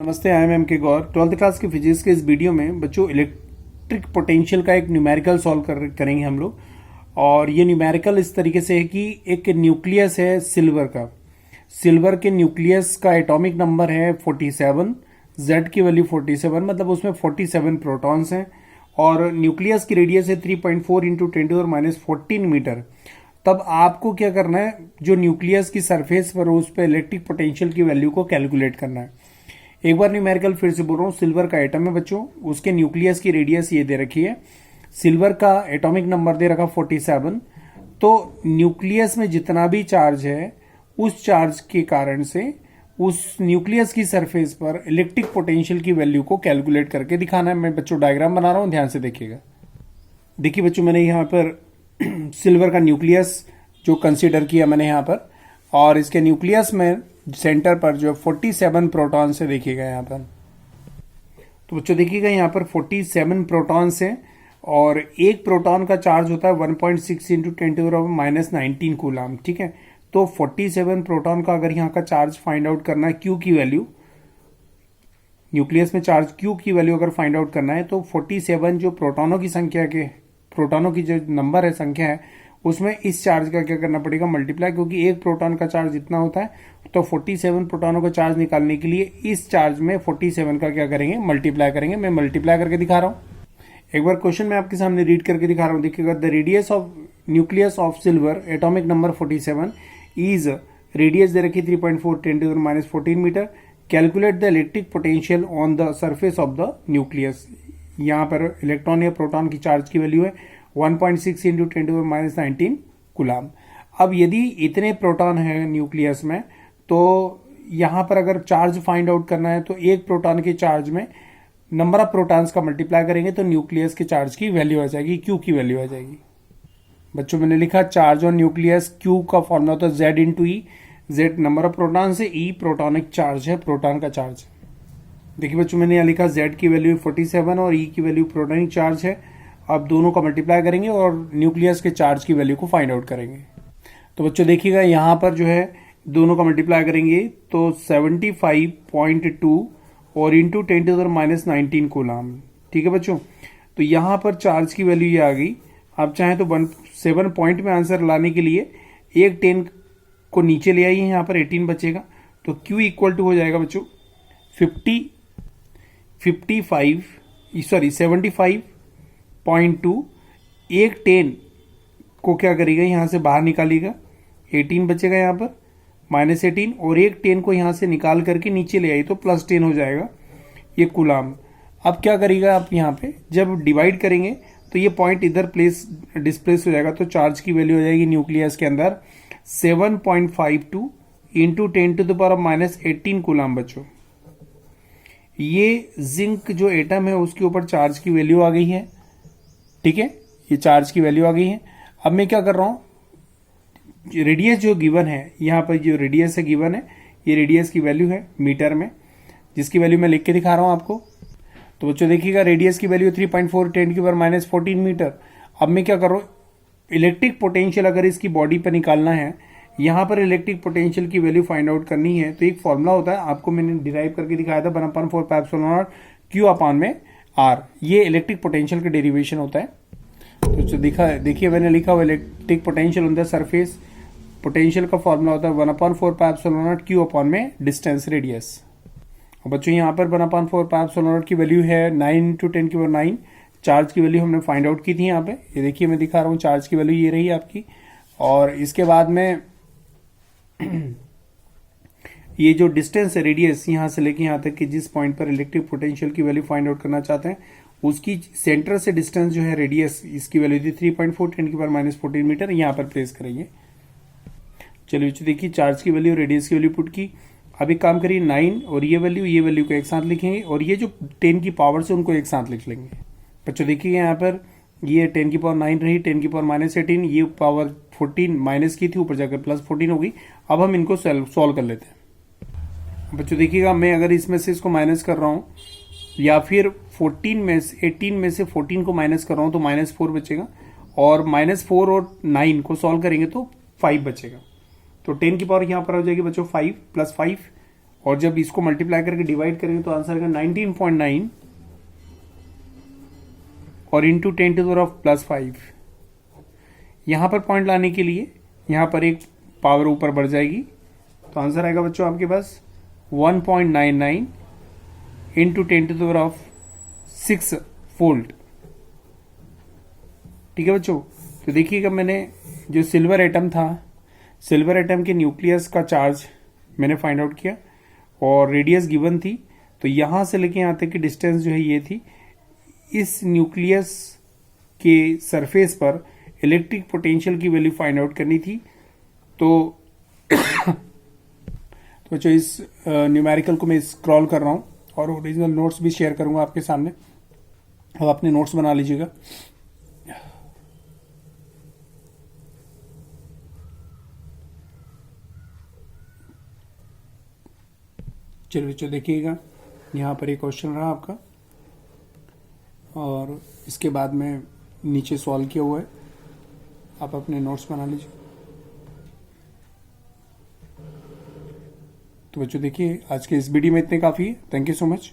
नमस्ते, I am M के गौर। 12th class की फिजिक्स के इस वीडियो में बच्चों इलेक्ट्रिक पोटेंशियल का एक न्यूमेरिकल सॉल्व करेंगे हम लोग। और ये न्यूमेरिकल इस तरीके से है कि एक न्यूक्लियस है सिल्वर का। सिल्वर के न्यूक्लियस का एटॉमिक नंबर है 47, जेड की वैल्यू 47, मतलब उसमें 47 प्रोटॉन्स हैं। और न्यूक्लियस की रेडियस है 3.4 इंटू 10⁻14 मीटर। तब आपको क्या करना है, जो न्यूक्लियस की सरफेस पर उस पर इलेक्ट्रिक पोटेंशियल की वैल्यू को कैलकुलेट करना है। एक बार न्यूमेरिकल फिर से बोल रहा हूँ। सिल्वर का एटम है बच्चों, उसके न्यूक्लियस की रेडियस ये दे रखी है। सिल्वर का एटॉमिक नंबर दे रखा 47। तो न्यूक्लियस में जितना भी चार्ज है उस चार्ज के कारण से उस न्यूक्लियस की सरफेस पर इलेक्ट्रिक पोटेंशियल की वैल्यू को कैलकुलेट करके दिखाना है। मैं बच्चों डायग्राम बना रहा हूं, ध्यान से देखिएगा। देखिए बच्चों, मैंने यहाँ पर सिल्वर का न्यूक्लियस जो कंसीडर किया मैंने यहाँ पर, और इसके न्यूक्लियस में सेंटर पर जो 47 प्रोटॉन से देखिएगा यहाँ पर। तो बच्चों देखिएगा यहाँ पर 47 प्रोटॉन से, और एक प्रोटॉन का चार्ज होता है 1.6 इंटू 10⁻19 कूलाम। ठीक है, तो 47 प्रोटॉन का अगर यहाँ का चार्ज फाइंड आउट करना है, क्यू की वैल्यू, न्यूक्लियस में चार्ज क्यू की वैल्यू अगर फाइंड आउट करना है, तो 47 जो प्रोटॉनों की संख्या के, प्रोटॉनों की जो नंबर है, संख्या है, उसमें इस चार्ज का क्या करना पड़ेगा, मल्टीप्लाई। क्योंकि एक प्रोटॉन का चार्ज इतना होता है, तो 47 प्रोटॉनों का चार्ज निकालने के लिए इस चार्ज में 47 का क्या करेंगे, मल्टीप्लाई करेंगे। मैं मल्टीप्लाई करके दिखा रहा हूं। एक बार क्वेश्चन मैं आपके सामने रीड करके दिखा रहा हूं। देखिएगा, the radius of nucleus of silver atomic number 47 is, radius दे रखी 3.4 10⁻14 metre. Calculate the electric potential on the surface of the nucleus. यहाँ पर इलेक्ट्रॉन या प्रोटॉन की चार्ज की वैल्यू है 1.6 इंटू 10⁻19 कूलाम। अब यदि इतने प्रोटॉन है न्यूक्लियस में, तो यहां पर अगर चार्ज फाइंड आउट करना है, तो एक प्रोटॉन के चार्ज में नंबर ऑफ प्रोटॉन्स का मल्टीप्लाई करेंगे तो न्यूक्लियस के चार्ज की वैल्यू आ जाएगी, क्यू की वैल्यू आ जाएगी। बच्चों मैंने लिखा चार्ज ऑन न्यूक्लियस, क्यू का फॉर्मूला होता है Z into E. Z number of proton से, ई प्रोटॉनिक चार्ज है, प्रोटॉन का चार्ज। देखिए बच्चों, मैंने यहां लिखा जेड की वैल्यू 47 और ई की वैल्यू प्रोटॉनिक चार्ज है। अब दोनों का मल्टीप्लाई करेंगे और न्यूक्लियस के चार्ज की वैल्यू को फाइंड आउट करेंगे। तो बच्चों देखिएगा, यहां पर जो है दोनों का मल्टीप्लाई करेंगे तो 75.2 और इंटू 10⁻19 कूलाम। ठीक है बच्चों, तो यहां पर चार्ज की वैल्यू ये आ गई। आप चाहें तो 7 पॉइंट में आंसर लाने के लिए एक 10 को नीचे ले आइए, यहां पर 18 बचेगा। तो Q इक्वल टू हो जाएगा बच्चों 75.2। एक 10 को क्या करेगा, यहां से बाहर निकालिएगा, 18 बचेगा यहाँ पर, -18, और एक 10 को यहां से निकाल करके नीचे ले आई तो +10 हो जाएगा ये कूलाम। अब क्या करेगा, आप यहाँ पे जब डिवाइड करेंगे तो ये पॉइंट इधर डिस्प्लेस हो जाएगा। तो चार्ज की वैल्यू हो जाएगी न्यूक्लियस के अंदर 7.52 इंटू 10⁻18 कूलाम। बच्चों ये जिंक जो एटम है उसके ऊपर चार्ज की वैल्यू आ गई है। ठीक है, ये चार्ज की वैल्यू आ गई है। अब मैं क्या कर रहा हूं, रेडियस जो गिवन है, यहां पर जो रेडियस है गिवन है, ये रेडियस की वैल्यू है मीटर में, जिसकी वैल्यू मैं लिख के दिखा रहा हूं आपको। तो बच्चों देखिएगा, रेडियस की वैल्यू 3.4 10⁻14 मीटर। अब मैं क्या कर रहा हूं, इलेक्ट्रिक पोटेंशियल अगर इसकी बॉडी पर निकालना है, यहां पर इलेक्ट्रिक पोटेंशियल की वैल्यू फाइंड आउट करनी है, तो एक फॉर्मूला होता है, आपको मैंने डिराइव करके दिखाया था, 1/4 Q अपॉन में R। ये इलेक्ट्रिक पोटेंशियल का डेरिवेशन होता है। तो देखिए मैंने लिखा हुआ electric potential on the surface, potential का फॉर्मूला होता है 1/4 Q अपॉन में डिस्टेंस रेडियस। और बच्चों यहाँ पर 1/4 की वैल्यू है 9 × 10⁹। चार्ज की वैल्यू हमने फाइंड आउट की थी यहाँ पे, ये देखिए मैं दिखा रहा हूँ, चार्ज की वैल्यू ये रही आपकी। और इसके बाद में ये जो डिस्टेंस है, रेडियस, यहाँ से लेके यहाँ तक कि जिस पॉइंट पर इलेक्ट्रिक पोटेंशियल की वैल्यू फाइंड आउट करना चाहते हैं, उसकी सेंटर से डिस्टेंस जो है रेडियस, इसकी वैल्यू थी 3.4 10⁻14 मीटर, यहाँ पर प्लेस करेंगे। चलिए देखिए, चार्ज की वैल्यू, रेडियस की वैल्यू पुट की। अब एक काम करिए, 9 और ये वैल्यू को एक साथ लिखेंगे, और ये जो 10 की पावर से उनको एक साथ लिख लेंगे। बच्चों देखिए यहाँ पर ये 10 की पावर 9 रही, 10 की पावर -18, ये पावर 14 माइनस की थी, ऊपर जाकर +14 हो गई। अब हम इनको सॉल्व कर लेते हैं। बच्चों देखिएगा, मैं अगर इसमें से इसको माइनस कर रहा हूं, या फिर 18 में से 14 को माइनस कर रहा हूं, तो -4 बचेगा, और -4 और 9 को सॉल्व करेंगे तो 5 बचेगा। तो 10 की पावर यहां पर हो जाएगी बच्चों 5 + 5, और जब इसको मल्टीप्लाई करके डिवाइड करेंगे तो आंसर आएगा 19.9 और इंटू 10⁻⁻5। यहां पर पॉइंट लाने के लिए यहां पर एक पावर ऊपर बढ़ जाएगी, तो आंसर आएगा बच्चों आपके पास 1.99 इंटू 10⁻6 वोल्ट। ठीक है बच्चों, तो देखिएगा मैंने जो सिल्वर एटम था, सिल्वर एटम के न्यूक्लियस का चार्ज मैंने फाइंड आउट किया और रेडियस गिवन थी, तो यहां से लेके यहां तक की डिस्टेंस जो है ये थी। इस न्यूक्लियस के सरफेस पर इलेक्ट्रिक पोटेंशियल की वैल्यू फाइंड आउट करनी थी। तो बच्चों इस न्यूमेरिकल को मैं स्क्रॉल कर रहा हूं और ओरिजिनल नोट्स भी शेयर करूंगा आपके सामने, अब अपने नोट्स बना लीजिएगा। चलिए बच्चों देखिएगा, यहाँ पर एक क्वेश्चन रहा आपका और इसके बाद में नीचे सॉल्व किया हुआ है, आप अपने नोट्स बना लीजिए। तो बच्चों देखिए आज के इस वीडियो में इतने काफ़ी है। Thank you so much.